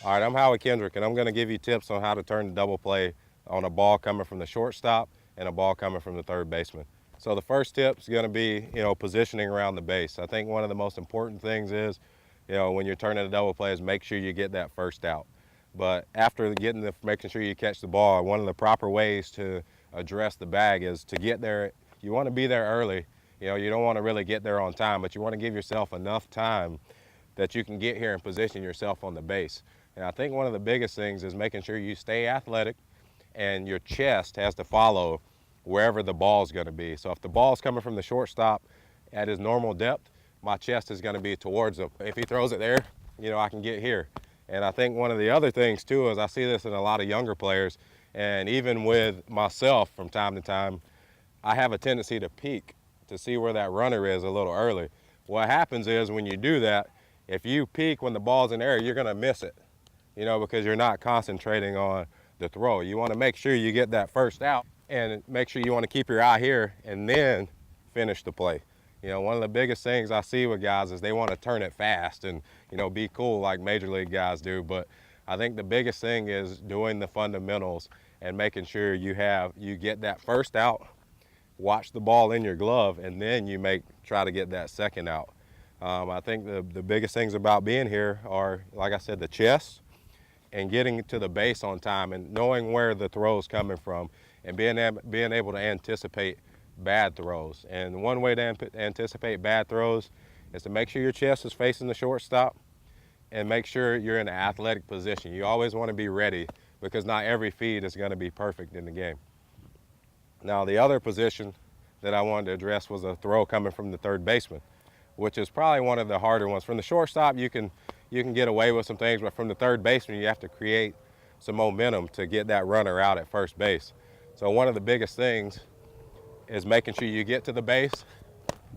All right, I'm Howie Kendrick, and I'm going to give you tips on how to turn the double play on a ball coming from the shortstop and a ball coming from the third baseman. So the first tip is going to be, positioning around the base. I think one of the most important things is, when you're turning a double play is make sure you get that first out. But after making sure you catch the ball, one of the proper ways to address the bag is to get there. You want to be there early. You don't want to really get there on time, but you want to give yourself enough time that you can get here and position yourself on the base. And I think one of the biggest things is making sure you stay athletic and your chest has to follow wherever the ball's going to be. So if the ball's coming from the shortstop at his normal depth, my chest is going to be towards him. If he throws it there, I can get here. And I think one of the other things too is I see this in a lot of younger players, and even with myself from time to time, I have a tendency to peek to see where that runner is a little early. What happens is when you do that, if you peek when the ball's in the air, you're going to miss it, because you're not concentrating on the throw. You want to make sure you get that first out and make sure you want to keep your eye here and then finish the play. One of the biggest things I see with guys is they want to turn it fast and, be cool like major league guys do. But I think the biggest thing is doing the fundamentals and making sure you get that first out, watch the ball in your glove, and then you try to get that second out. I think the biggest things about being here are, like I said, the chest and getting to the base on time and knowing where the throw is coming from and being able to anticipate bad throws. And one way to anticipate bad throws is to make sure your chest is facing the shortstop and make sure you're in an athletic position. You always want to be ready because not every feed is going to be perfect in the game. Now, the other position that I wanted to address was a throw coming from the third baseman, which is probably one of the harder ones. From the shortstop, you can get away with some things, but from the third baseman, you have to create some momentum to get that runner out at first base. So one of the biggest things is making sure you get to the base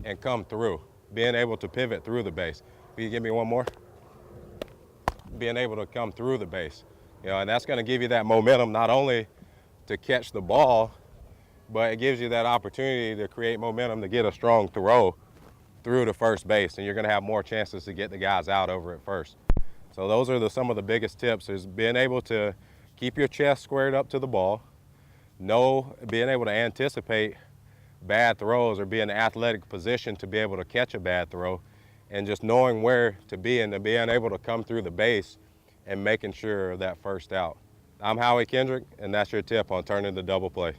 and come through, being able to pivot through the base. Will you give me one more? Being able to come through the base, and that's going to give you that momentum not only to catch the ball, but it gives you that opportunity to create momentum to get a strong throw through to first base, and you're going to have more chances to get the guys out over at first. So those are some of the biggest tips, is being able to keep your chest squared up to the ball, being able to anticipate bad throws or be in an athletic position to be able to catch a bad throw, and just knowing where to be and being able to come through the base and making sure of that first out. I'm Howie Kendrick, and that's your tip on turning the double play.